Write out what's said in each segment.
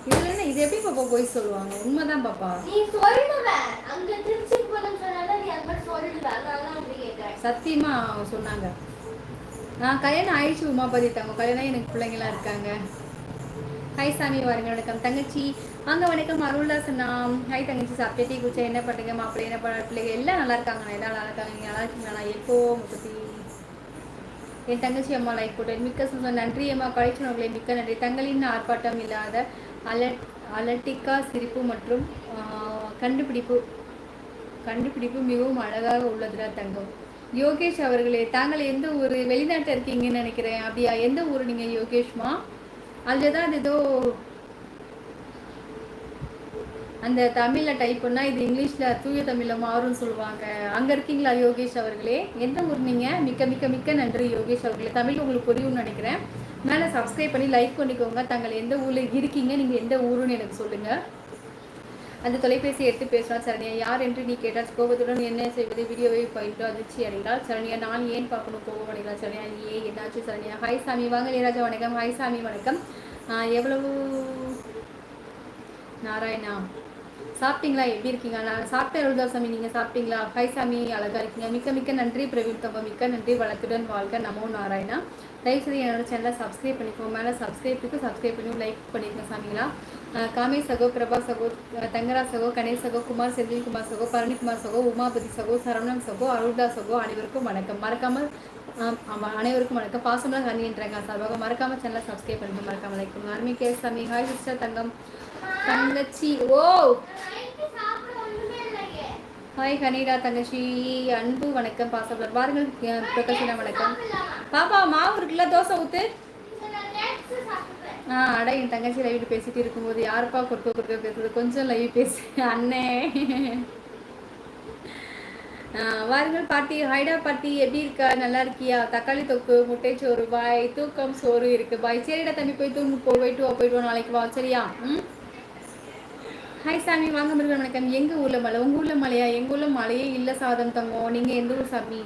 இதுல என்ன இது எப்படி பாப்பா போய் சொல்லுவாங்க? உண்மைதான் பாப்பா. நீ சொல்லுவ அங்க திருச்சிக்கு போனேன்னு சொன்னால நீ அங்க சொல்லுவ, அதனால தான் அப்படி கேட்கிறேன். சத்தியமா சொன்னாங்க. நான் கல்யாணம் ஆயிடுச்சு உமாபதி தங்க கல்யாணம் எனக்கு பிள்ளைங்களாம் இருக்காங்க. ஹாய் சாமி வாருங்க. வணக்கம் தங்கச்சி வாங்க. வணக்கம் அருள்தாசனா. ஹாய் தங்கச்சி சாப்பிட்டே டீ குச்சா என்ன பண்ணுங்க மாப்பிள்ளை என்ன பண்ண பிள்ளைங்க எல்லாம் நல்லா இருக்காங்க. எல்லாம் நல்லா இருக்காங்க. நீங்கள் நல்லா இருக்கீங்களா? எப்போ முப்பத்தி என் தங்கச்சி அம்மா லைக் போட்டேன். மிக்க நன்றி அம்மா. கலைச்சனவர்களே மிக்க நன்றி. தங்களின் ஆர்ப்பாட்டம் இல்லாத அலட்டிக்கா சிரிப்பு மற்றும் கண்டுபிடிப்பு மிகவும் அழகாக உள்ளதுடா தங்கம். யோகேஷ் அவர்களே தாங்கள் எந்த ஊர்? வெளிநாட்டில் இருக்கீங்கன்னு நினைக்கிறேன். அப்படியா? எந்த ஊர் நீங்கள் யோகேஷ்மா? அதுதான் அது ஏதோ அந்த தமிழில் டைப் பண்ணால் இது இங்கிலீஷில் தூய தமிழில் மாறும்னு சொல்லுவாங்க. அங்கே இருக்கீங்களா யோகேஷ் அவர்களே? எந்த ஊர் நீங்கள்? மிக்க மிக்க மிக்க நன்றி யோகேஷ் அவர்களே. தமிழ் உங்களுக்கு புரியும்னு நினைக்கிறேன். மேலே சப்ஸ்கிரைப் பண்ணி லைக் பண்ணிக்கோங்க. தாங்கள் எந்த ஊரில் இருக்கீங்க, நீங்கள் எந்த ஊருன்னு எனக்கு சொல்லுங்கள். அந்த தொலைபேசி எடுத்து பேசினார். சரணியா யார் என்று நீ கேட்டால் கோபத்துடன் என்ன செய்வது? வீடியோவை போயிட்டு அதிர்ச்சி அடைகிறாள். சரணியா நான் ஏன் பார்க்கணும் கோபம் அடைகிறாள். சரணியா என்னாச்சு சரணியா? ஹாய் சாமி வாங்க. இளையராஜா வணக்கம். ஹாய் சாமி வணக்கம். எவ்வளவு நாராயணா சாப்பிட்டீங்களா? எப்படி இருக்கீங்க? நான் சாப்பிட்டேன் எழுதா சாமி. நீங்கள் சாப்பிட்டீங்களா? ஹாய் சாமி அழகாக இருக்கீங்க. மிக்க மிக்க நன்றி பிரவீன் தம்பா. மிக்க நன்றி. வளத்துடன் வாழ்க. நமோ நாராயணா. தயவுசெய்து என்னோட சேனலை சப்ஸ்கிரைப் பண்ணிக்கோங்க. மேலே சப்ஸ்கிரைப் பண்ணி லைக் பண்ணியிருக்கேன் சாமிங்களா. காமே சகோ, பிரபா சகோ, தங்கரா சகோ, கணேஷ் சகோ, குமார் செந்தில்குமார் சகோ, பரணிக்குமார் சகோ, உமாபதி சகோ, சரவணன் சகோ, அருள்தா சகோ அனைவருக்கும் வணக்கம். மறக்காமல் அனைவருக்கும் வணக்கம். பாசமாக ஹனி என்றாங்க சார்பாக மறக்காமல் சேனலை சப்ஸ்கிரைப் பண்ணிட்டு மறக்காமல் லைக் பண்ணுங்க. அருமை கே சாமி. ஹாய் சிஸ்டர் தங்கம் தங்கச்சி. ஓ ஹாய் கனிடா தங்கச்சி அன்பு வணக்கம். பாசப்பலர் பாருங்கள். பிரகாஷினா வணக்கம். பாப்பா மாவு இருக்குல்ல, தோசை ஊத்து. அட என் தங்கச்சி லைவ் பேசிட்டு இருக்கும்போது யாருப்பா கொடுக்க பேசுறது? கொஞ்சம் லைவ் பேசு அண்ணே. வாருங்கள் பாட்டி. ஹைடா பாட்டி எப்படி இருக்கா? நல்லா இருக்கியா? தக்காளி தொக்கு, முட்டை சோறு, பாய். தூக்கம் சோறு இருக்கு பாய். சரிடா தம்பி போய் தூங்கு. போயிட்டு வா நாளைக்கு வா சரியா? ஹாய் சாமி வாங்க. முருகன் வணக்கம். எங்கள் ஊரில் மழை. உங்கள் ஊரில் மழையா? எங்கள் ஊரில் மழையே இல்லை சாதம் தங்கம். நீங்கள் எந்த ஊர் சாமி?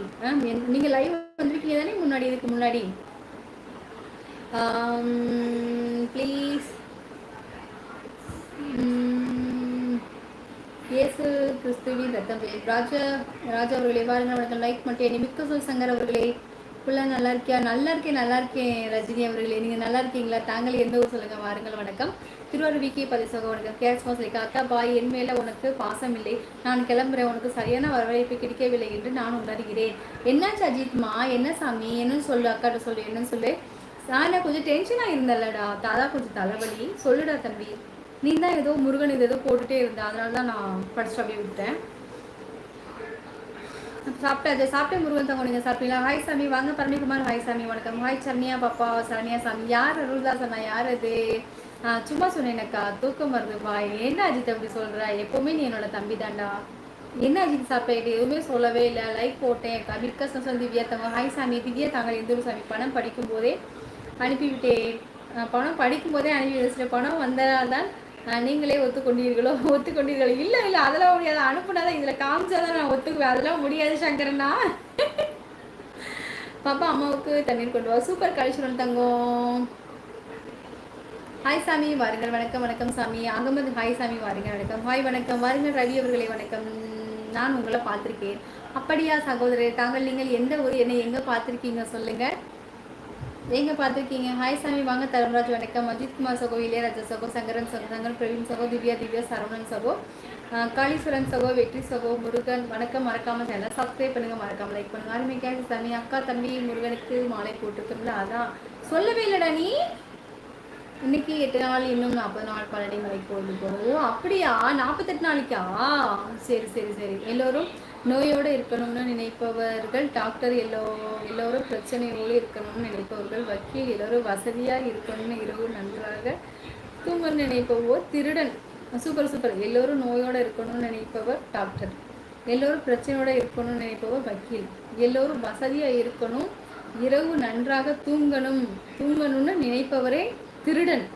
நீங்கள் லைவ் வந்துருக்கீங்க தானே முன்னாடி? இதுக்கு முன்னாடி ப்ளீஸ் இயேசு கிறிஸ்துவின் ரத்தம். ராஜா அவர்களே பாருங்க வணக்கம். லைக் மட்டும் மிக்க சொல் சங்கர் அவர்களே. ஃபுல்லாக நல்லா இருக்கியா? நல்லா இருக்கேன் ரஜினி அவர்களே. நீங்கள் நல்லா இருக்கீங்களா? தாங்கள் எந்த ஊர் சொல்லுங்கள். வாருங்கள் வணக்கம். திருவாரூர் விக்கி பதிசோக வணக்கம். கேஸ் மாசலிக்கா அக்கா பாய் என் மேலே உனக்கு பாசம் இல்லை. நான் கிளம்புறேன். உனக்கு சரியான வரவேற்பு கிடைக்கவில்லை என்று நான் உணர்கிறேன். என்னாச்சு அஜித்மா? என்ன சாமி? என்னன்னு சொல்லு. அக்காட்ட சொல்லு. என்னன்னு சொல்லு. நான் கொஞ்சம் டென்ஷனாக இருந்தல்லடா. தாதா கொஞ்சம் தலைவலி. சொல்லுடா தம்பி. நீ தான் ஏதோ முருகன் இது ஏதோ போட்டுகிட்டே இருந்தேன். அதனால தான் நான் படிச்சுட்டு அப்படியே விட்டேன். சாப்பிட்டேன் முருகன் தங்க. நீங்கள் சாப்பிட்டீங்களா? ஹாய் சாமி வாங்க. பரணிக்குமார் ஹாய் சாமி வணக்கம். ஹாய் சரணியா பாப்பா. சரணியா சாமி யார்? அருள்தாசனா யார் அது? சும்மா சொன்னேனக்கா தூக்கம் வருது பாய். என்ன அஜித் அப்படி சொல்கிற? எப்போவுமே நீ என்னோட தம்பி தாண்டா. என்ன அஜித் சாப்பிட்டேன்? எதுவுமே சொல்லவே இல்லை. லைக் போட்டேன். மிக்க சந்தோஷம். திவ்யா தங்க ஹாய் சாமி. திவ்யா தாங்கள் எந்த ஒரு சாமி? பணம் படிக்கும்போதே அனுப்பிவிட்டேன். பணம் படிக்கும்போதே அனுப்பி வச்சுட்டு பணம் வந்தால் தான் நீங்களே ஒத்துக்கொண்டீர்களோ? இல்லை அதெல்லாம் முடியாது. அனுப்புனாதான் இதில் காமிச்சாதான் நான் ஒத்துக்குவேன். அதெல்லாம் முடியாது சங்கரண்ணா. பாப்பா அம்மாவுக்கு தண்ணீர் கொண்டு வா. சூப்பர் கழிச்சுடன் தங்கம். ஹாய் சாமி வாருங்கள். வணக்கம் சாமி. அகமது ஹாய் சாமி வாருங்கள். வணக்கம். ஹாய் வணக்கம். வாருங்கள் ரவி அவர்களே வணக்கம். நான் உங்களை பார்த்துருக்கேன். அப்படியா சகோதரர்? தாங்கள் நீங்கள் எந்த ஊர்? என்னை எங்கே பார்த்துருக்கீங்க சொல்லுங்கள். எங்கே பார்த்துருக்கீங்க? ஹாய் சாமி வாங்க. தரம்ராஜ் வணக்கம். அஜித்குமார் சகோ, இளையராஜா சகோ, சங்கரன் சகோ, சங்கர் பிரவீன் சகோ, திவ்யா சரவணன் சகோ, காளீஸ்வரன் சகோ, வெற்றி சகோ, முருகன் வணக்கம். மறக்காமல் சேனல் சப்ஸ்கிரைப் பண்ணுங்கள். மறக்காமல் லைக் பண்ணுங்கள். அருமைக்காக சாமி அக்கா தம்பி முருகனுக்கு மாலை போட்டுருக்கோம்ல அதான் சொல்லவே இல்லைடா நீ. இன்னைக்கு 8 நாள், இன்னும் 40 நாள் பழனி மலை கோயிலுக்கு போகணும். அப்படியா? 48 நாளைக்கா? சரி. எல்லோரும் நோயோடு இருக்கணும்னு நினைப்பவர்கள் டாக்டர், எல்லோரும் பிரச்சனையோடு இருக்கணும்னு நினைப்பவர்கள் வக்கீல், எல்லோரும் வசதியாக இருக்கணும்னு இரவு நன்றாக தூங்கணும்னு நினைப்பவர் திருடன். சூப்பர். எல்லோரும் நோயோடு இருக்கணும்னு நினைப்பவர் டாக்டர், எல்லோரும் பிரச்சனையோடு இருக்கணும்னு நினைப்பவர் வக்கீல், எல்லோரும் வசதியாக இருக்கணும் இரவு நன்றாக தூங்கணும்னு நினைப்பவரே திருடன்.